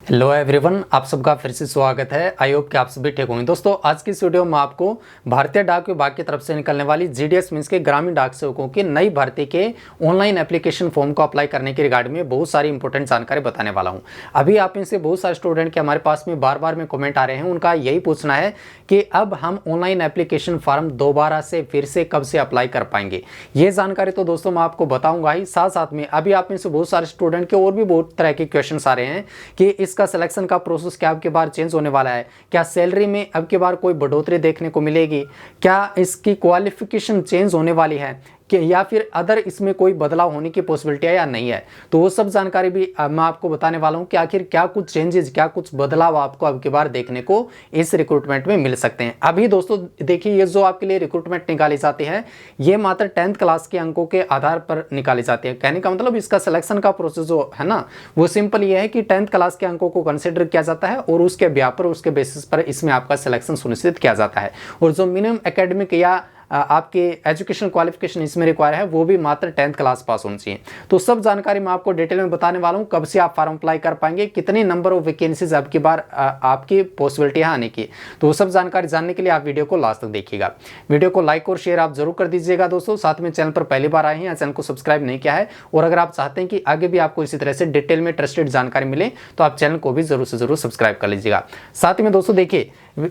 Hello everyone, आप सबका फिर से स्वागत है। आई होप कि आप सभी ठीक होंगे। दोस्तों, आज की इस वीडियो में आपको भारतीय डाक विभाग की तरफ से निकलने वाली जीडीएस मींस के ग्रामीण डाक सेवकों की नई भर्ती के ऑनलाइन एप्लीकेशन फॉर्म को अप्लाई करने के रिगार्ड में बहुत सारी इंपॉर्टेंट जानकारी बताने वाला हूं। अभी आप इनसे बहुत सारे स्टूडेंट के हमारे पास में बार बार में कमेंट आ रहे हैं, उनका यही पूछना है कि अब हम ऑनलाइन एप्लीकेशन फॉर्म दोबारा से फिर से कब से अप्लाई कर पाएंगे। ये जानकारी तो दोस्तों मैं आपको बताऊंगा ही, साथ साथ में अभी आप इनसे बहुत सारे स्टूडेंट के और भी बहुत तरह के क्वेश्चन आ रहे हैं कि इसका सिलेक्शन का प्रोसेस क्या अब की बार चेंज होने वाला है, क्या सैलरी में अब की बार कोई बढ़ोतरी देखने को मिलेगी, क्या इसकी क्वालिफिकेशन चेंज होने वाली है कि या फिर अदर इसमें कोई बदलाव होने की पॉसिबिलिटी है या नहीं है। तो वो सब जानकारी भी मैं आपको बताने वाला हूं कि आखिर क्या कुछ चेंजेस, क्या कुछ बदलाव आपको अब की बार देखने को इस रिक्रूटमेंट में मिल सकते हैं। अभी दोस्तों देखिए, ये जो आपके लिए रिक्रूटमेंट निकाली जाती है ये मात्र 10th क्लास के अंकों के आधार पर निकाली जाती है। कहने का मतलब इसका सिलेक्शन का प्रोसेस जो है ना, वो सिंपल ये है कि 10th क्लास के अंकों को कंसिडर किया जाता है और उसके ब्याह पर, उसके बेसिस पर इसमें आपका सिलेक्शन सुनिश्चित किया जाता है। और जो मिनिमम एकेडमिक या आपके एजुकेशन क्वालिफिकेशन इसमें रिक्वायर है वो भी मात्र 10th क्लास पास होनी चाहिए। तो सब जानकारी मैं आपको डिटेल में बताने वाला हूं, कब से आप फॉर्म अप्लाई कर पाएंगे, कितनी नंबर ऑफ वैकेंसीज अब की बार आपकी पॉसिबिलिटी है आने की। तो वो सब जानकारी जानने के लिए आप वीडियो को लास्ट तक देखिएगा। वीडियो को लाइक और शेयर आप जरूर कर दीजिएगा दोस्तों। साथ में चैनल पर पहली बार आए हैं, चैनल को सब्सक्राइब नहीं किया है और अगर आप चाहते हैं कि आगे भी आपको इसी तरह से डिटेल में ट्रस्टेड जानकारी मिले तो आप चैनल को भी जरूर से जरूर सब्सक्राइब कर लीजिएगा। साथ में दोस्तों देखिए,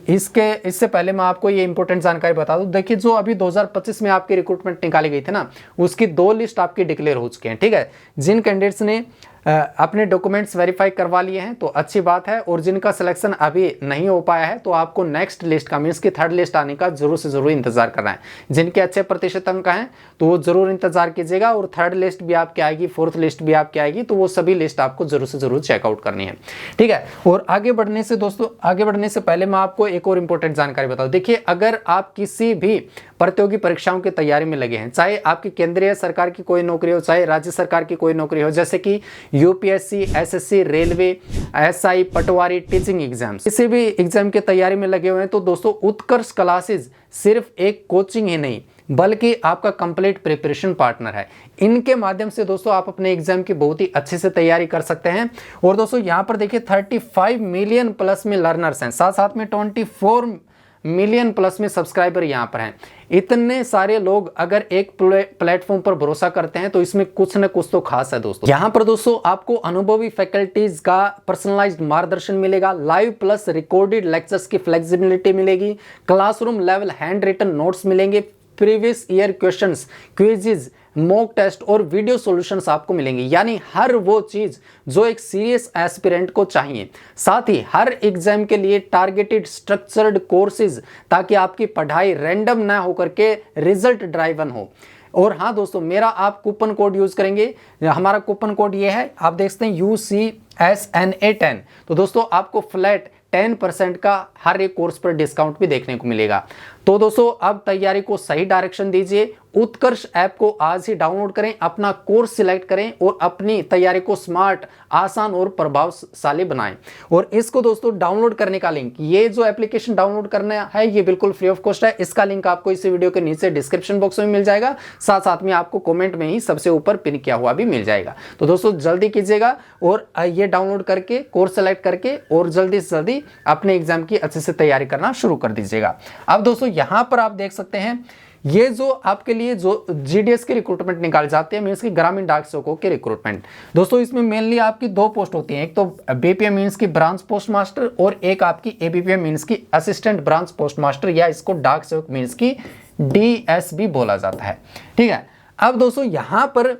इससे पहले मैं आपको ये इंपॉर्टेंट जानकारी बता दूं। देखिए, जो अभी 2025 में आपकी रिक्रूटमेंट निकाली गई थी ना, उसकी 2 लिस्ट आपकी डिक्लेयर हो चुके हैं। ठीक है, जिन कैंडिडेट्स ने अपने डॉक्यूमेंट्स वेरीफाई करवा लिए हैं तो अच्छी बात है, और जिनका सिलेक्शन अभी नहीं हो पाया है तो आपको नेक्स्ट लिस्ट का मींस की 3rd लिस्ट आने का जरूर से जरूर इंतजार करना है। जिनके अच्छे प्रतिशत अंक हैं तो वो जरूर इंतजार कीजिएगा, और 3rd लिस्ट भी आपकी आएगी, 4th लिस्ट भी आपकी आएगी, तो वो सभी लिस्ट आपको जरूर से जरूर चेकआउट करनी है। ठीक है, और आगे बढ़ने से दोस्तों, आगे बढ़ने से पहले मैं आपको एक और इंपॉर्टेंट जानकारी बताऊं। देखिए, अगर आप किसी भी प्रतियोगी परीक्षाओं की तैयारी में लगे हैं, चाहे आपकी केंद्रीय सरकार की कोई नौकरी हो, चाहे राज्य सरकार की कोई नौकरी हो, जैसे कि यूपीएससी, एसएससी, रेलवे, एसआई, पटवारी, टीचिंग एग्जाम्स, किसी भी एग्जाम की तैयारी में लगे हुए हैं तो दोस्तों उत्कर्ष क्लासेस सिर्फ एक कोचिंग ही नहीं बल्कि आपका कंप्लीट प्रिपरेशन पार्टनर है। इनके माध्यम से दोस्तों आप अपने एग्जाम की बहुत ही अच्छे से तैयारी कर सकते हैं। और दोस्तों यहाँ पर देखिए 35 मिलियन प्लस में लर्नर्स हैं, साथ साथ में 24 मिलियन प्लस में सब्सक्राइबर यहाँ पर हैं। इतने सारे लोग अगर एक प्लेटफॉर्म पर भरोसा करते हैं तो इसमें कुछ न कुछ तो खास है दोस्तों। यहाँ पर दोस्तों आपको अनुभवी फैकल्टीज का पर्सनलाइज्ड मार्गदर्शन मिलेगा, लाइव प्लस रिकॉर्डेड लेक्चर्स की फ्लेक्सिबिलिटी मिलेगी, classroom level hand written notes मिलेंगे, previous year questions, quizzes, mock test और वीडियो सॉल्यूशंस आपको मिलेंगे। यानी हर वो चीज जो एक सीरियस एस्पिरेंट को चाहिए। साथ ही हर एग्जाम के लिए टारगेटेड स्ट्रक्चर्ड कोर्सेज, ताकि आपकी पढ़ाई रैंडम ना होकर के रिजल्ट ड्राइवन हो। और हाँ दोस्तों, मेरा आप कूपन कोड यूज करेंगे, हमारा कूपन कोड ये है, आप देख सकते हैं UCSNA10। तो दोस्तों आपको फ्लैट 10% का हर एक कोर्स पर डिस्काउंट भी देखने को मिलेगा। तो दोस्तों अब तैयारी को सही डायरेक्शन दीजिए, उत्कर्ष ऐप को आज ही डाउनलोड करें, अपना कोर्स सिलेक्ट करें और अपनी तैयारी को स्मार्ट, आसान और प्रभावशाली बनाएं। और इसको दोस्तों डाउनलोड करने का लिंक, ये जो एप्लीकेशन डाउनलोड करना है ये बिल्कुल फ्री ऑफ कॉस्ट है। इसका लिंक आपको इस वीडियो के नीचे डिस्क्रिप्शन बॉक्स में मिल जाएगा, साथ साथ में आपको कमेंट में ही सबसे ऊपर पिन किया हुआ भी मिल जाएगा। तो दोस्तों जल्दी कीजिएगा और ये डाउनलोड करके कोर्स सेलेक्ट करके और जल्दी से जल्दी अपने एग्जाम की अच्छे से तैयारी करना शुरू कर दीजिएगा। अब दोस्तों यहां पर आप देख सकते हैं, ये जो आपके लिए जो जीडीएस के रिक्रूटमेंट निकाले जाते हैं मींस की ग्रामीण डाक सेवकों के रिक्रूटमेंट, दोस्तों इसमें मेनली आपकी 2 पोस्ट होती हैं। एक तो बीपीएम मींस की ब्रांच पोस्ट मास्टर और एक आपकी एबीपीएम मींस की असिस्टेंट ब्रांच पोस्ट मास्टर, या इसको डाक सेवक मींस की डीएस भी बोला जाता है। ठीक है, अब दोस्तों यहां पर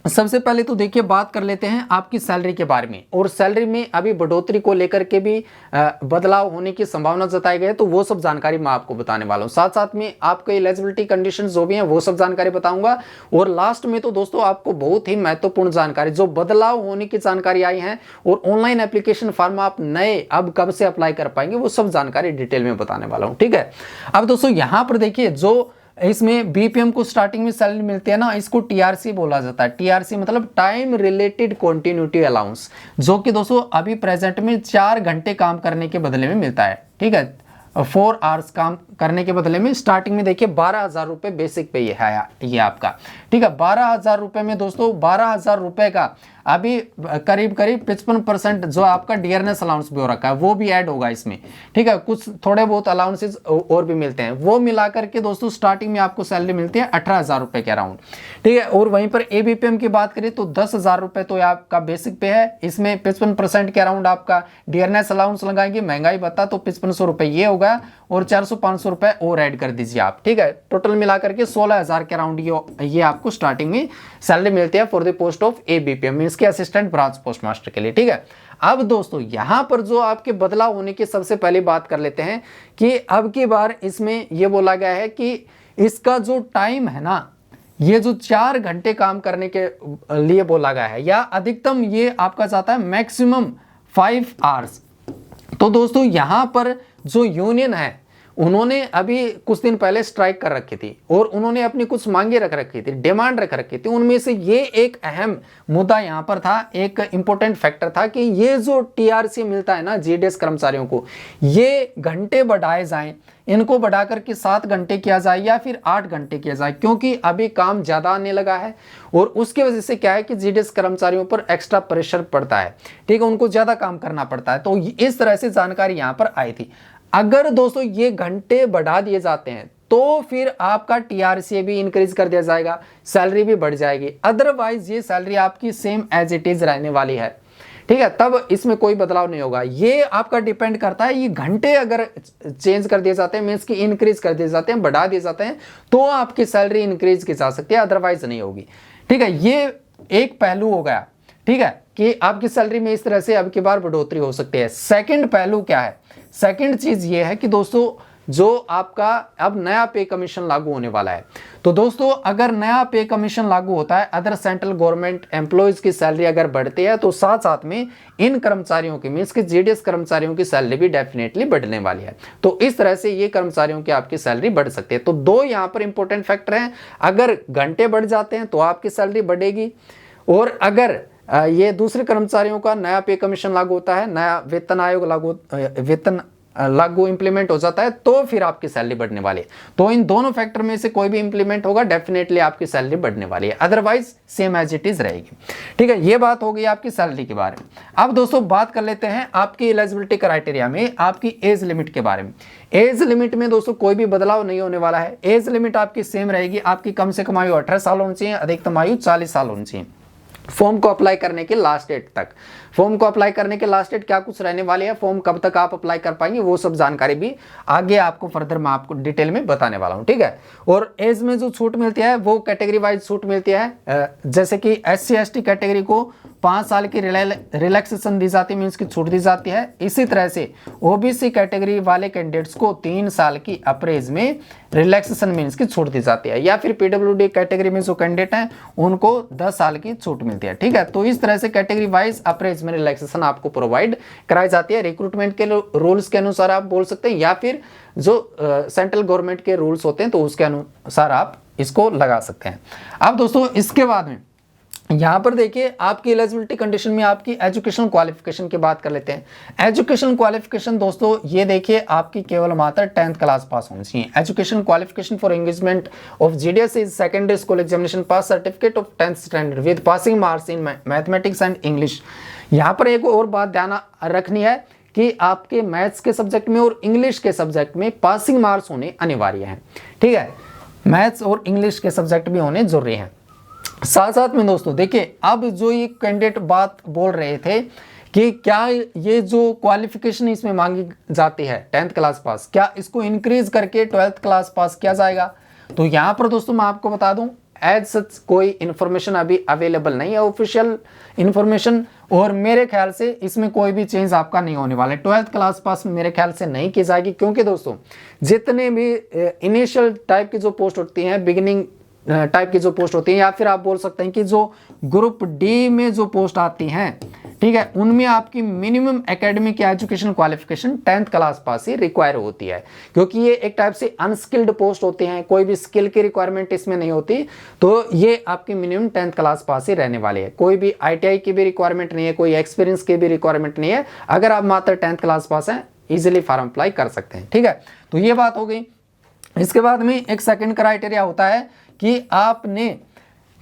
सबसे पहले तो देखिए बात कर लेते हैं आपकी सैलरी के बारे में। और सैलरी में अभी बढ़ोतरी को लेकर के भी बदलाव होने की संभावना जताई गई है, तो वो सब जानकारी मैं आपको बताने वाला हूं। साथ साथ में आपके एलिजिबिलिटी कंडीशंस जो भी हैं वो सब जानकारी बताऊंगा। और लास्ट में तो दोस्तों आपको बहुत ही महत्वपूर्ण जानकारी, जो बदलाव होने की जानकारी आई है और ऑनलाइन एप्लीकेशन फॉर्म आप नए अब कब से अप्लाई कर पाएंगे, वो सब जानकारी डिटेल में बताने वाला हूं। ठीक है, अब दोस्तों यहां पर देखिए, जो इसमें बीपीएम को स्टार्टिंग में सैलरी मिलती है ना, इसको टीआरसी बोला जाता है। टीआरसी मतलब टाइम रिलेटेड कंटिन्यूटी अलाउंस, जो कि दोस्तों अभी प्रेजेंट में 4 घंटे काम करने के बदले में मिलता है। ठीक है, 4 आवर्स काम करने के बदले में स्टार्टिंग में देखिए 12,000 रुपये बेसिक पे है ये आपका। ठीक ठीक है। 12,000 रुपये में दोस्तों 12,000 रुपये का अभी करीब करीब 55% जो आपका डियरनेस अलाउंस भी हो रखा है वो भी ऐड होगा इसमें, ठीक है। कुछ थोड़े बहुत अलाउंसेस और भी मिलते हैं, वो मिलाकर के दोस्तों स्टार्टिंग में आपको सैलरी मिलती है 18,000 रुपये के अराउंड, ठीक है। और वहीं पर ABPM की बात करें तो 10,000 रुपये तो आपका बेसिक पे है, इसमें 55% के अराउंड आपका डियरनेस अलाउंस लगाएंगे, महंगाई भत्ता तो 5500 रुपये ये होगा और 400-500 रुपये और ऐड कर दीजिए आप, ठीक है। टोटल मिलाकर के 16,000 के अराउंड ये आपको स्टार्टिंग में सैलरी मिलती है for the post of ABPM means के असिस्टेंट ब्रांच पोस्ट मास्टर के लिए, ठीक है। अब दोस्तों यहां पर जो आपके बदलाव होने की सबसे पहले बात कर लेते हैं कि अब की बार इसमें यह बोला गया है कि इसका जो टाइम है ना, ये जो 4 घंटे काम करने के लिए बोला गया है, या अधिकतम ये आपका चाहता है मैक्सिमम 5 आवर्स। तो दोस्तों यहां पर जो यूनियन है उन्होंने अभी कुछ दिन पहले स्ट्राइक कर रखी थी और उन्होंने अपनी कुछ मांगे रख रखी थी, डिमांड रख रखी थी। उनमें से ये एक अहम मुद्दा यहाँ पर था, एक इंपॉर्टेंट फैक्टर था कि ये जो TRC मिलता है ना GDS कर्मचारियों को, ये घंटे बढ़ाए जाएं, इनको बढ़ा करके 7 घंटे किया जाए या फिर 8 घंटे किया जाए, क्योंकि अभी काम ज़्यादा आने लगा है और उसकी वजह से क्या है कि GDS कर्मचारियों पर एक्स्ट्रा प्रेशर पड़ता है, ठीक है, उनको ज़्यादा काम करना पड़ता है। तो इस तरह से जानकारी यहाँ पर आई थी। अगर दोस्तों ये घंटे बढ़ा दिए जाते हैं तो फिर आपका TRC भी इंक्रीज कर दिया जाएगा, सैलरी भी बढ़ जाएगी, अदरवाइज ये सैलरी आपकी सेम एज इट इज रहने वाली है, ठीक है। तब इसमें कोई बदलाव नहीं होगा। ये आपका डिपेंड करता है, ये घंटे अगर चेंज कर दिए जाते हैं मीन्स की इंक्रीज कर दिए जाते हैं, बढ़ा दिए जाते हैं, तो आपकी सैलरी इंक्रीज की जा सकती है, अदरवाइज नहीं होगी, ठीक है। ये एक पहलू हो गया, ठीक है, कि आपकी सैलरी में इस तरह से अब की बार बढ़ोतरी हो सकती है। सेकंड पहलू क्या है, सेकंड चीज ये है कि दोस्तों जो आपका अब नया पे कमीशन लागू होने वाला है, तो दोस्तों अगर नया पे कमीशन लागू होता है, अदर सेंट्रल गवर्नमेंट एम्प्लॉयज की सैलरी अगर बढ़ती है तो साथ साथ में इन कर्मचारियों की मीन्स के GDS कर्मचारियों की सैलरी भी डेफिनेटली बढ़ने वाली है। तो इस तरह से ये कर्मचारियों की आपकी सैलरी बढ़ सकती है। तो 2 यहाँ पर इंपॉर्टेंट फैक्टर हैं, अगर घंटे बढ़ जाते हैं तो आपकी सैलरी बढ़ेगी, और अगर ये दूसरे कर्मचारियों का नया पे कमीशन लागू होता है, नया वेतन आयोग लागू इंप्लीमेंट हो जाता है, तो फिर आपकी सैलरी बढ़ने वाली है। तो इन दोनों फैक्टर में से कोई भी इंप्लीमेंट होगा, डेफिनेटली आपकी सैलरी बढ़ने वाली है, otherwise same as it is रहेगी, ठीक है। ये बात हो गई आपकी सैलरी के बारे में। अब दोस्तों बात कर लेते हैं आपकी एलिजिबिलिटी क्राइटेरिया में आपकी एज लिमिट के बारे में। एज लिमिट में दोस्तों कोई भी बदलाव नहीं होने वाला है, एज लिमिट आपकी सेम रहेगी। आपकी कम से कम आयु 18 साल होनी चाहिए, अधिकतम आयु 40 साल होनी चाहिए। फॉर्म को अप्लाई करने के लास्ट डेट तक, फॉर्म को अप्लाई करने के लास्ट डेट क्या कुछ रहने वाली है, फॉर्म कब तक आप अप्लाई कर पाएंगे, वो सब जानकारी भी आगे आपको फर्दर मैं आपको डिटेल में बताने वाला हूं, ठीक है। और एज में जो छूट मिलती है वो कैटेगरी वाइज छूट मिलती है, जैसे कि SC ST कैटेगरी को 5 साल की रिलैक्सेशन दी जाती है, मीन्स की छूट दी जाती है। इसी तरह से OBC कैटेगरी वाले कैंडिडेट्स को 3 साल की अप्रेज में रिलैक्सेशन मीन्स की छूट दी जाती है, या फिर PWD कैटेगरी में जो कैंडिडेट हैं उनको 10 साल की छूट मिलती है, ठीक है। तो इस तरह से कैटेगरी वाइज अप्रेज में रिलैक्सेशन आपको प्रोवाइड कराई जाती है। रिक्रूटमेंट के रूल्स के अनुसार आप बोल सकते हैं, या फिर जो सेंट्रल गवर्नमेंट के रूल्स होते हैं तो उसके अनुसार आप इसको लगा सकते हैं। अब दोस्तों इसके बाद में यहां पर देखिए आपकी एलिजिबिलिटी कंडीशन में आपकी एजुकेशनल क्वालिफिकेशन की बात कर लेते हैं। एजुकेशनल क्वालिफिकेशन दोस्तों ये देखिए आपकी केवल मात्र 10th क्लास पास होनी चाहिए। Education qualification for engagement of GDS is secondary school examination pass certificate of 10th standard with passing marks in mathematics and English. यहाँ पर एक और बात ध्यान रखनी है कि आपके मैथ्स के सब्जेक्ट में और इंग्लिश के सब्जेक्ट में पासिंग मार्क्स होने अनिवार्य हैं, ठीक है। मैथ्स और इंग्लिश के सब्जेक्ट भी होने जरूरी हैं। साथ साथ में दोस्तों देखिए अब जो ये कैंडिडेट बात बोल रहे थे कि क्या ये जो क्वालिफिकेशन इसमें मांगी जाती है 10th क्लास पास, क्या इसको इंक्रीज करके 12th क्लास पास किया जाएगा। तो यहाँ पर दोस्तों मैं आपको बता दूं एज सच कोई इंफॉर्मेशन अभी अवेलेबल नहीं है, ऑफिशियल इंफॉर्मेशन, और मेरे ख्याल से इसमें कोई भी चेंज आपका नहीं होने वाला है। 12th क्लास पास मेरे ख्याल से नहीं की जाएगी, क्योंकि दोस्तों जितने भी इनिशियल टाइप की जो पोस्ट होती हैं, बिगिनिंग टाइप की जो पोस्ट होती है, या फिर आप बोल सकते हैं कि जो ग्रुप डी में जो पोस्ट आती हैं, ठीक है, उनमें आपकी मिनिमम एकेडमिक या education qualification 10th class pass ही रिक्वायर होती है, क्योंकि ये एक टाइप से अनस्किल्ड पोस्ट होते हैं, कोई भी स्किल की रिक्वायरमेंट इसमें नहीं होती। तो ये आपकी मिनिमम 10th क्लास पास ही रहने वाली है, कोई भी ITI की भी रिक्वायरमेंट नहीं है, कोई एक्सपीरियंस की भी रिक्वायरमेंट नहीं है। अगर आप मात्र 10th क्लास पास हैं इजिली फॉर्म अप्लाई कर सकते हैं, ठीक है। तो ये बात हो गई। इसके बाद में एक सेकेंड क्राइटेरिया होता है कि आपने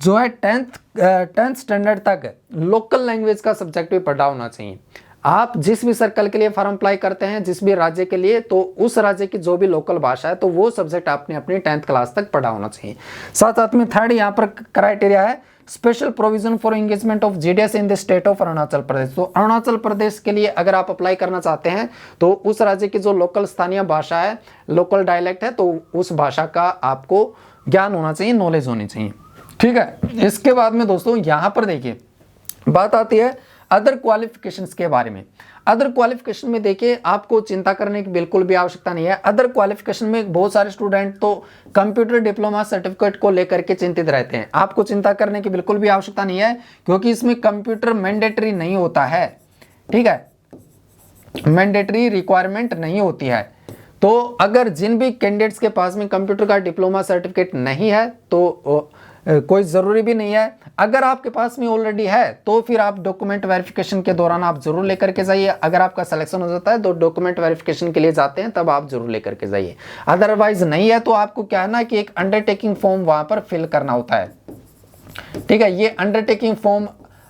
जो है 10th स्टैंडर्ड तक लोकल लैंग्वेज का सब्जेक्ट भी पढ़ा होना चाहिए। आप जिस भी सर्कल के लिए फॉर्म अप्लाई करते हैं, जिस भी राज्य के लिए, तो उस राज्य की जो भी लोकल भाषा है तो वो सब्जेक्ट आपने अपनी 10th क्लास तक पढ़ा होना चाहिए। साथ साथ में थर्ड यहाँ पर क्राइटेरिया है special provision for engagement of GDS in the state of Arunachal Pradesh. तो अरुणाचल प्रदेश के लिए अगर आप अप्लाई करना चाहते हैं तो उस राज्य की जो लोकल स्थानीय भाषा है, लोकल डायलेक्ट है, तो उस भाषा का आपको ज्ञान होना चाहिए, नॉलेज होनी चाहिए। ठीक है। इसके बाद में दोस्तों यहाँ पर देखिए बात आती है अदर क्वालिफिकेशंस के बारे में। अदर क्वालिफिकेशन में देखिए आपको चिंता करने की बिल्कुल भी आवश्यकता नहीं है। अदर क्वालिफिकेशन में बहुत सारे स्टूडेंट तो कंप्यूटर डिप्लोमा सर्टिफिकेट को लेकर के चिंतित रहते हैं। आपको चिंता करने की बिल्कुल भी आवश्यकता नहीं है, क्योंकि इसमें कंप्यूटर मैंडेटरी नहीं होता है। ठीक है, मैंडेटरी रिक्वायरमेंट नहीं होती है। तो अगर जिन भी कैंडिडेट्स के पास में कंप्यूटर का डिप्लोमा सर्टिफिकेट नहीं है तो कोई ज़रूरी भी नहीं है। अगर आपके पास में ऑलरेडी है तो फिर आप डॉक्यूमेंट वेरिफिकेशन के दौरान आप जरूर लेकर के जाइए। अगर आपका सिलेक्शन हो जाता है तो डॉक्यूमेंट वेरिफिकेशन के लिए जाते हैं, तब आप जरूर लेकर के जाइए। अदरवाइज नहीं है तो आपको क्या है ना कि एक अंडरटेकिंग फॉर्म वहां पर फिल करना होता है। ठीक है, ये अंडरटेकिंग फॉर्म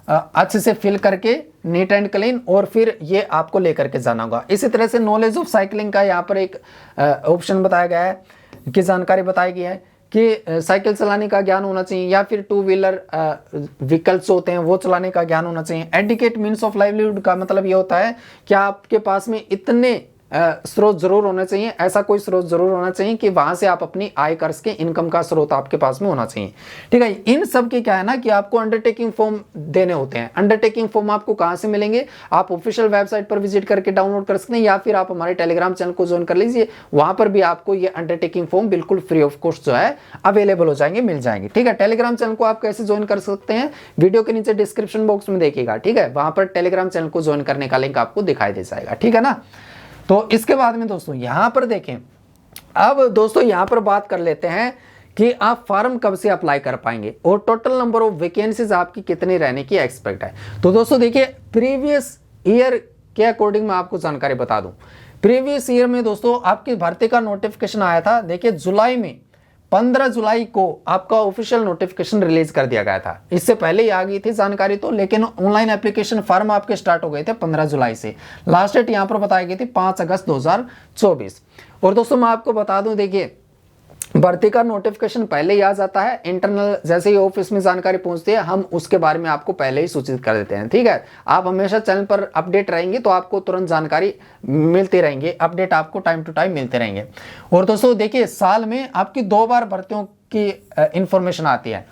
अच्छे से फिल करके नीट एंड क्लीन, और फिर ये आपको लेकर के जाना होगा। इसी तरह से नॉलेज ऑफ साइकिलिंग का यहाँ पर एक ऑप्शन बताया गया है कि जानकारी बताई गई है कि साइकिल चलाने का ज्ञान होना चाहिए, या फिर टू व्हीलर व्हीकल्स होते हैं वो चलाने का ज्ञान होना चाहिए। एडुकेट मीन्स ऑफ लाइवलीहुड का मतलब ये होता है कि आपके पास में इतने स्रोत जरूर होने चाहिए, ऐसा कोई स्रोत जरूर होना चाहिए कि वहां से आप अपनी आय कर सके, इनकम का स्रोत आपके पास में होना चाहिए। ठीक है, इन सब के क्या है ना कि आपको अंडरटेकिंग फॉर्म देने होते हैं। अंडरटेकिंग फॉर्म आपको कहां से मिलेंगे? आप ऑफिशियल वेबसाइट पर विजिट करके डाउनलोड कर सकते हैं, या फिर आप हमारे टेलीग्राम चैनल को ज्वाइन कर लीजिए। वहां पर भी आपको ये अंडरटेकिंग फॉर्म बिल्कुल फ्री ऑफ कॉस्ट जो है अवेलेबल हो जाएंगे, मिल जाएंगे। ठीक है, टेलीग्राम चैनल को आप कैसे ज्वाइन कर सकते हैं वीडियो के नीचे डिस्क्रिप्शन बॉक्स में देखिएगा। ठीक है, वहां पर टेलीग्राम चैनल को ज्वाइन करने का लिंक आपको दिखाई दे जाएगा। ठीक है ना। तो इसके बाद में दोस्तों यहां पर देखें, अब दोस्तों यहां पर बात कर लेते हैं कि आप फॉर्म कब से अप्लाई कर पाएंगे और टोटल नंबर ऑफ वैकेंसीज आपकी कितनी रहने की एक्सपेक्ट है। तो दोस्तों देखिए प्रीवियस ईयर के अकॉर्डिंग मैं आपको जानकारी बता दूं। प्रीवियस ईयर में दोस्तों आपकी भर्ती का नोटिफिकेशन आया था। देखिए जुलाई में 15 जुलाई को आपका ऑफिशियल नोटिफिकेशन रिलीज कर दिया गया था। इससे पहले ही आ गई थी जानकारी तो, लेकिन ऑनलाइन एप्लीकेशन फॉर्म आपके स्टार्ट हो गए थे 15 जुलाई से। लास्ट डेट यहां पर बताई गई थी 5 अगस्त 2024। और दोस्तों मैं आपको बता दूं, देखिए भर्ती का नोटिफिकेशन पहले ही आ जाता है। इंटरनल जैसे ही ऑफिस में जानकारी पहुंचती है, हम उसके बारे में आपको पहले ही सूचित कर देते हैं। ठीक है, आप हमेशा चैनल पर अपडेट रहेंगे तो आपको तुरंत जानकारी मिलती रहेंगे, अपडेट आपको टाइम टू टाइम मिलते रहेंगे। और दोस्तों देखिए साल में आपकी 2 बार भर्तियों की इंफॉर्मेशन आती है।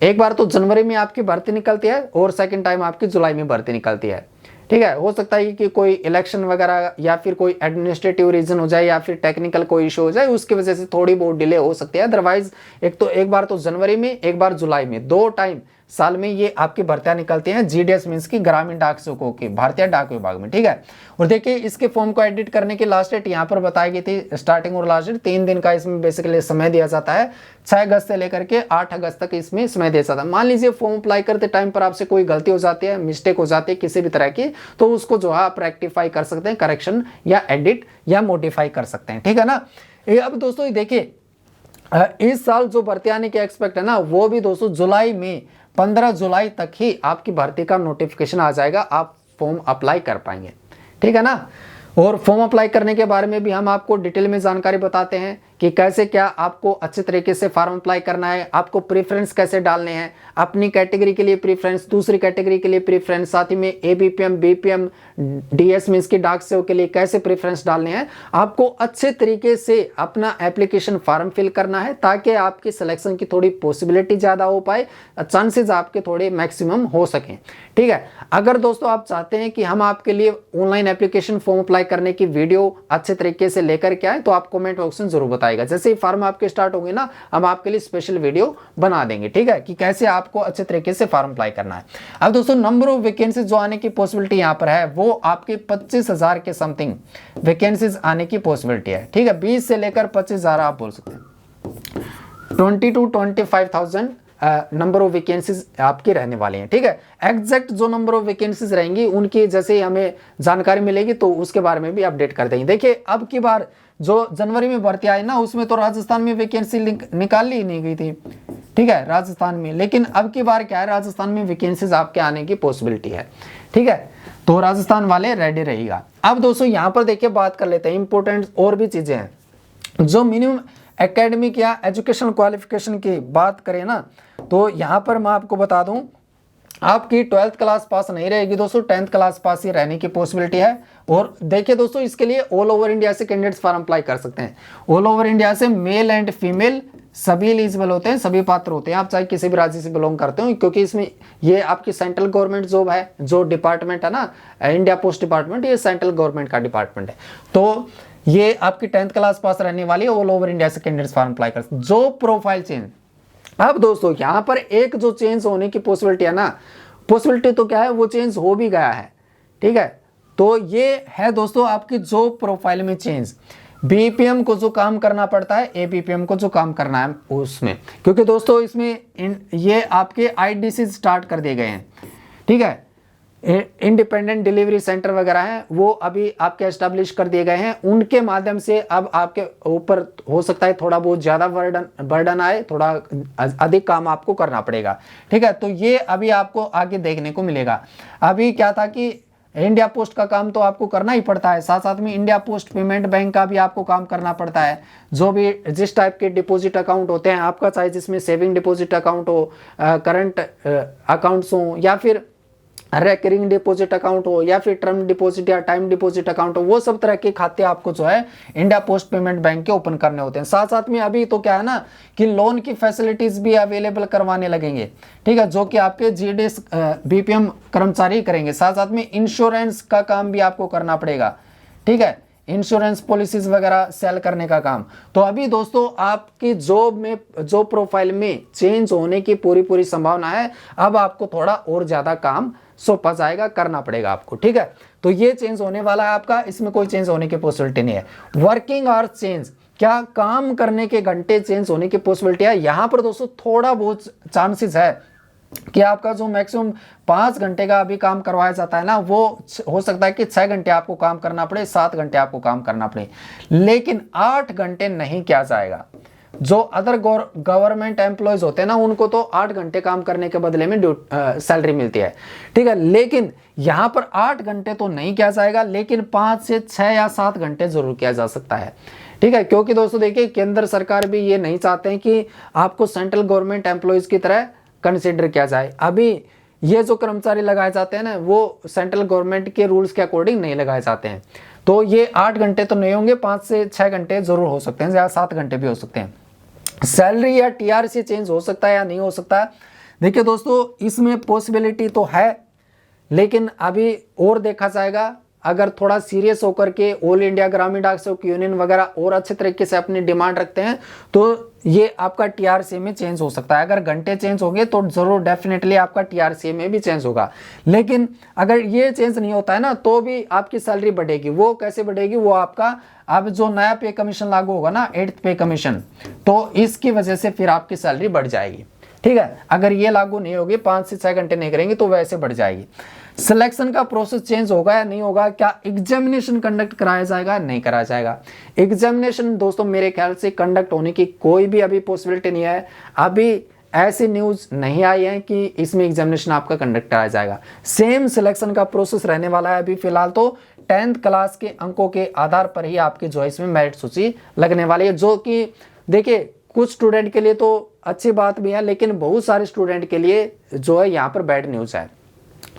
एक बार तो जनवरी में आपकी भर्ती निकलती है और सेकेंड टाइम आपकी जुलाई में भर्ती निकलती है। ठीक है, हो सकता है कि कोई इलेक्शन वगैरह या फिर कोई एडमिनिस्ट्रेटिव रीजन हो जाए या फिर टेक्निकल कोई इशू हो जाए, उसकी वजह से थोड़ी बहुत डिले हो सकती है। अदरवाइज एक बार तो जनवरी में, एक बार जुलाई में, 2 टाइम साल में ये आपकी भर्तियां निकलती हैं जीडीएस मींस की ग्रामीण डाक सेवकों की, भारतीय डाक विभाग में। ठीक है, और देखिए इसके फॉर्म को एडिट करने की लास्ट डेट यहाँ पर बताई गई थी। स्टार्टिंग और लास्ट डेट 3 दिन का इसमें बेसिकली समय दिया जाता है। 6 अगस्त से लेकर के 8 अगस्त तक इसमें समय दिया जाता है। मान लीजिए फॉर्म अप्लाई करते टाइम पर आपसे कोई गलती हो जाती है, मिस्टेक हो जाती है किसी भी तरह की, तो उसको जो है आप रेक्टिफाई कर सकते हैं, करेक्शन या एडिट या मॉडिफाई कर सकते हैं। ठीक है ना। अब दोस्तों देखिए इस साल जो भर्ती आने की एक्सपेक्ट है ना, वो भी दोस्तों जुलाई में 15 जुलाई तक ही आपकी भर्ती का नोटिफिकेशन आ जाएगा, आप फॉर्म अप्लाई कर पाएंगे। ठीक है ना। और फॉर्म अप्लाई करने के बारे में भी हम आपको डिटेल में जानकारी बताते हैं कि कैसे क्या आपको अच्छे तरीके से फॉर्म अप्लाई करना है, आपको प्रेफरेंस कैसे डालने हैं, अपनी कैटेगरी के लिए प्रेफरेंस, दूसरी कैटेगरी के लिए प्रेफरेंस, साथ ही में एबीपीएम, बीपीएम, डीएस मींस की डाक सेवक के लिए कैसे प्रेफरेंस डालने हैं। आपको अच्छे तरीके से अपना एप्लीकेशन फॉर्म फिल करना है ताकि आपकी सिलेक्शन की थोड़ी पॉसिबिलिटी ज़्यादा हो पाए, चांसेस आपके थोड़े मैक्सिमम हो सकें। ठीक है, अगर दोस्तों आप चाहते हैं कि हम आपके लिए ऑनलाइन एप्लीकेशन फॉर्म अप्लाई करने की वीडियो अच्छे तरीके से लेकर के आए तो आप कमेंट बॉक्स में जरूर बताइएगा। जैसे ही फॉर्म आपके स्टार्ट होंगे ना, हम आपके लिए स्पेशल वीडियो बना देंगे। ठीक है, कि कैसे आपको अच्छे तरीके से फॉर्म अप्लाई करना है। अब दोस्तों नंबर ऑफ वैकेंसीज जो आने की पॉसिबिलिटी यहां पर है वो आपके 25,000 के समथिंग वैकेंसीज आने की पॉसिबिलिटी है। ठीक है, 20 से लेकर 25,000 आप बोल सकते हैं, 20 to 25,000 नंबर ऑफ वैकेंसीज आपकी रहने वाली हैं। ठीक है, एग्जैक्ट जो नंबर ऑफ वैकेंसीज रहेंगी उनकी जैसे ही हमें जानकारी मिलेगी तो उसके बारे में भी अपडेट कर देंगे। देखिए अब की बार जो जनवरी में भर्ती आई ना, उसमें तो राजस्थान में वैकेंसी निकाल ही नहीं गई थी, ठीक है, राजस्थान में। लेकिन अब की बार क्या है, राजस्थान में वैकेंसीज आपके आने की पॉसिबिलिटी है, ठीक है, तो राजस्थान वाले रेडी रहेगा। अब दोस्तों यहाँ पर देखिए बात कर लेते हैं इंपॉर्टेंट और भी चीजें हैं। जो मिनिमम एकेडमिक या एजुकेशन क्वालिफिकेशन की बात करें ना, तो यहाँ पर मैं आपको बता दूं, आपकी 12th क्लास पास नहीं रहेगी दोस्तों, 10th क्लास पास ही रहने की पॉसिबिलिटी है। और देखिए दोस्तों, इसके लिए ऑल ओवर इंडिया से कैंडिडेट्स फॉर्म अप्लाई कर सकते हैं। ऑल ओवर इंडिया से मेल एंड फीमेल सभी एलिजिबल होते हैं, सभी पात्र होते हैं, आप चाहे किसी भी राज्य से बिलोंग करते हो, क्योंकि इसमें ये आपकी सेंट्रल गवर्नमेंट जॉब है। जो डिपार्टमेंट है ना, इंडिया पोस्ट डिपार्टमेंट, ये सेंट्रल गवर्नमेंट का डिपार्टमेंट है। तो ये आपकी 10th क्लास पास रहने वाली है, ऑल ओवर इंडिया से कैंडिडेट्स फॉर्म अप्लाई कर सकते हैं। जो प्रोफाइल चेंज, अब दोस्तों यहाँ पर एक जो चेंज होने की पॉसिबिलिटी है ना, पॉसिबिलिटी तो क्या है, वो चेंज हो भी गया है, ठीक है। तो ये है दोस्तों आपकी जो प्रोफाइल में चेंज, बीपीएम को जो काम करना पड़ता है, एबीपीएम को जो काम करना है उसमें, क्योंकि दोस्तों इसमें ये आपके आईडीसी स्टार्ट कर दिए गए हैं, ठीक है। इंडिपेंडेंट डिलीवरी सेंटर वगैरह हैं, वो अभी आपके एस्टेब्लिश कर दिए गए हैं। उनके माध्यम से अब आपके ऊपर हो सकता है थोड़ा बहुत ज़्यादा बर्डन आए, थोड़ा अधिक काम आपको करना पड़ेगा, ठीक है। तो ये अभी आपको आगे देखने को मिलेगा। अभी क्या था कि इंडिया पोस्ट का काम तो आपको करना ही पड़ता है, साथ साथ में इंडिया पोस्ट पेमेंट बैंक का भी आपको काम करना पड़ता है। जो भी जिस टाइप के डिपॉजिट अकाउंट होते हैं आपका, चाहे जिसमें सेविंग डिपॉजिट अकाउंट हो, करंट अकाउंट्स हो, या फिर रेकरिंग डिपॉजिट अकाउंट हो, या फिर टर्म डिपॉजिट या टाइम डिपॉजिट अकाउंट हो, वो सब तरह के खाते आपको जो है इंडिया पोस्ट पेमेंट बैंक के ओपन करने होते हैं। साथ साथ में अभी तो क्या है ना कि लोन की फैसिलिटीज भी अवेलेबल करवाने लगेंगे, ठीक है, जो कि आपके जीडीएस बीपीएम कर्मचारी करेंगे। साथ साथ में इंश्योरेंस का काम भी आपको करना पड़ेगा, ठीक है, इंश्योरेंस पॉलिसीज वगैरह सेल करने का काम। तो अभी दोस्तों आपकी जॉब में, जो प्रोफाइल में चेंज होने की पूरी संभावना है। अब आपको थोड़ा और ज्यादा काम सौंपा जाएगा, करना पड़ेगा आपको, ठीक है। तो ये चेंज होने वाला है आपका, इसमें कोई चेंज होने की पॉसिबिलिटी नहीं है। वर्किंग आवर्स चेंज, क्या काम करने के घंटे चेंज होने की पॉसिबिलिटी है? यहां पर दोस्तों थोड़ा बहुत चांसेस है कि आपका जो मैक्सिमम 5 घंटे का अभी काम करवाया जाता है ना, वो हो सकता है कि 6 घंटे आपको काम करना पड़े, 7 घंटे आपको काम करना पड़े, लेकिन 8 घंटे नहीं किया जाएगा। जो अदर गवर्नमेंट एम्प्लॉयज होते हैं ना, उनको तो 8 घंटे काम करने के बदले में सैलरी मिलती है, ठीक है। लेकिन यहां पर 8 घंटे तो नहीं किया जाएगा, लेकिन 5 से 6 या 7 घंटे जरूर किया जा सकता है, ठीक है। क्योंकि दोस्तों देखिए, केंद्र सरकार भी ये नहीं चाहते हैं कि आपको सेंट्रल गवर्नमेंट एम्प्लॉयज की तरह कंसिडर किया जाए। अभी ये जो कर्मचारी लगाए जाते हैं ना, वो सेंट्रल गवर्नमेंट के रूल्स के अकॉर्डिंग नहीं लगाए जाते हैं। तो ये 8 घंटे तो नहीं होंगे, 5 से 6 घंटे जरूर हो सकते हैं, या 7 घंटे भी हो सकते हैं। सैलरी या टीआरसी चेंज हो सकता है या नहीं हो सकता है? देखिए दोस्तों, इसमें पॉसिबिलिटी तो है, लेकिन अभी और देखा जाएगा। अगर थोड़ा सीरियस होकर के ऑल इंडिया ग्रामीण डाक सेवक यूनियन वगैरह और अच्छे तरीके से अपनी डिमांड रखते हैं, तो ये आपका टीआरसी में चेंज हो सकता है। अगर घंटे चेंज होंगे तो जरूर डेफिनेटली आपका टीआरसी में भी चेंज होगा। लेकिन अगर ये चेंज नहीं होता है ना, तो भी आपकी सैलरी बढ़ेगी। वो कैसे बढ़ेगी? वो आपका अब जो नया पे कमीशन लागू होगा ना, 8th पे कमीशन, तो इसकी वजह से फिर आपकी सैलरी बढ़ जाएगी, ठीक है। अगर ये लागू नहीं होगी, 5 से 6 घंटे नहीं करेंगे, तो वैसे बढ़ जाएगी। सिलेक्शन का प्रोसेस चेंज होगा या नहीं होगा? क्या एग्जामिनेशन कंडक्ट कराया जाएगा? नहीं कराया जाएगा। एग्जामिनेशन दोस्तों मेरे ख्याल से कंडक्ट होने की कोई भी अभी पॉसिबिलिटी नहीं है। अभी ऐसी न्यूज नहीं आई है कि इसमें एग्जामिनेशन आपका कंडक्ट कराया जाएगा। सेम सिलेक्शन का प्रोसेस रहने वाला है। अभी फिलहाल तो 10th क्लास के अंकों के आधार पर ही आपकी जो है इसमें मेरिट सूची लगने वाली है, जो कि देखिए कुछ स्टूडेंट के लिए तो अच्छी बात भी है, लेकिन बहुत सारे स्टूडेंट के लिए जो है यहाँ पर बैड न्यूज है।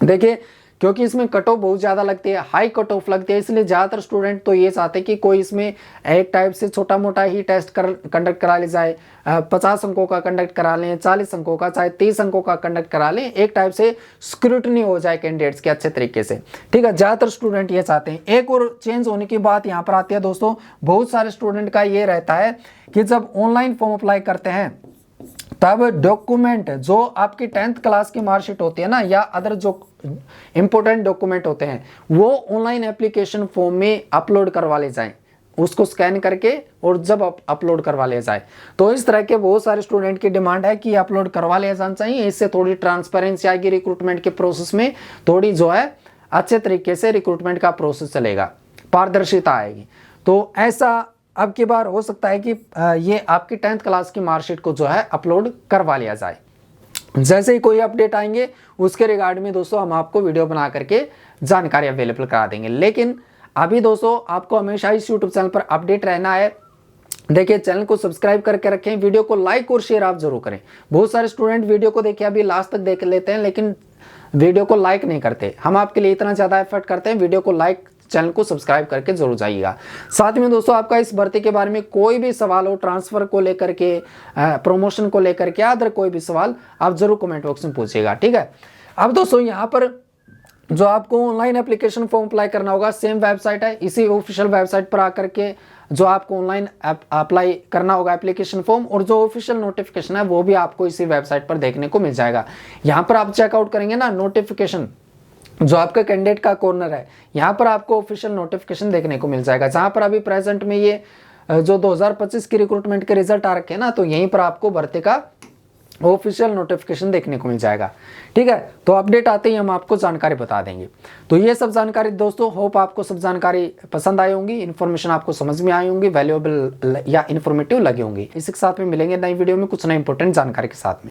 देखिए, क्योंकि इसमें कट ऑफ बहुत ज़्यादा लगती है, हाई कट ऑफ लगती है, इसलिए ज़्यादातर स्टूडेंट तो ये चाहते हैं कि कोई इसमें एक टाइप से छोटा मोटा ही टेस्ट कंडक्ट करा ले जाए। 50 अंकों का कंडक्ट करा लें, 40 अंकों का, चाहे 30 अंकों का कंडक्ट करा लें, एक टाइप से स्क्रूटनी हो जाए कैंडिडेट्स के अच्छे तरीके से, ठीक है। ज़्यादातर स्टूडेंट ये चाहते हैं। एक और चेंज होने की बात यहाँ पर आती है दोस्तों, बहुत सारे स्टूडेंट का ये रहता है कि जब ऑनलाइन फॉर्म अप्लाई करते हैं, तब डॉक्यूमेंट जो आपकी 10th क्लास की मार्कशीट होती है ना, या अदर जो इंपॉर्टेंट डॉक्यूमेंट होते हैं, वो ऑनलाइन एप्लीकेशन फॉर्म में अपलोड करवा ले जाएं, उसको स्कैन करके, और जब अपलोड करवा ले जाए। तो इस तरह के बहुत सारे स्टूडेंट की डिमांड है कि अपलोड करवा ले जाना चाहिए। इससे थोड़ी ट्रांसपेरेंसी आएगी रिक्रूटमेंट के प्रोसेस में, थोड़ी जो है अच्छे तरीके से रिक्रूटमेंट का प्रोसेस चलेगा, पारदर्शिता आएगी। तो ऐसा अब की बार हो सकता है कि ये आपकी 10th क्लास की मार्कशीट को जो है अपलोड करवा लिया जाए। जैसे ही कोई अपडेट आएंगे उसके रिगार्ड में दोस्तों हम आपको वीडियो बना करके जानकारी अवेलेबल करा देंगे। लेकिन अभी दोस्तों आपको हमेशा इस यूट्यूब चैनल पर अपडेट रहना है। देखिए, चैनल को सब्सक्राइब करके रखें, वीडियो को लाइक और शेयर आप जरूर करें। बहुत सारे स्टूडेंट वीडियो को देखिए अभी लास्ट तक देख लेते हैं लेकिन वीडियो को लाइक नहीं करते। हम आपके लिए इतना ज्यादा एफर्ट करते हैं, वीडियो को लाइक, चैनल को सब्सक्राइब करके जरूर जाइएगा। साथ में दोस्तों आपका इस भर्ती के बारे में कोई भी सवाल हो, ट्रांसफर को लेकर के, प्रमोशन को लेकर के, अदर कोई भी सवाल आप जरूर कमेंट बॉक्स में पूछिएगा, ठीक है। अब दोस्तों यहाँ पर जो आपको ऑनलाइन एप्लीकेशन फॉर्म अप्लाई करना होगा, सेम वेबसाइट है, इसी ऑफिशियल वेबसाइट पर आकर के जो आपको ऑनलाइन अप्लाई करना होगा एप्लीकेशन फॉर्म, और जो ऑफिशियल नोटिफिकेशन है वो भी आपको इसी वेबसाइट पर देखने को मिल जाएगा। यहाँ पर आप चेकआउट करेंगे ना, नोटिफिकेशन जो आपका कैंडिडेट का कॉर्नर है, यहाँ पर आपको ऑफिशियल नोटिफिकेशन देखने को मिल जाएगा। जहां पर अभी प्रेजेंट में ये जो 2025 की रिक्रूटमेंट के रिजल्ट आ रखे हैं ना, तो यहीं पर आपको भर्ती का ऑफिशियल नोटिफिकेशन देखने को मिल जाएगा, ठीक है। तो अपडेट आते ही हम आपको जानकारी बता देंगे। तो ये सब जानकारी दोस्तों, होप आपको सब जानकारी पसंद आई होंगी, इन्फॉर्मेशन आपको समझ में आई होंगी, वैल्यूएबल या इन्फॉर्मेटिव लगी होंगी। इसी के साथ में मिलेंगे नई वीडियो में कुछ नई इंपॉर्टेंट जानकारी के साथ में।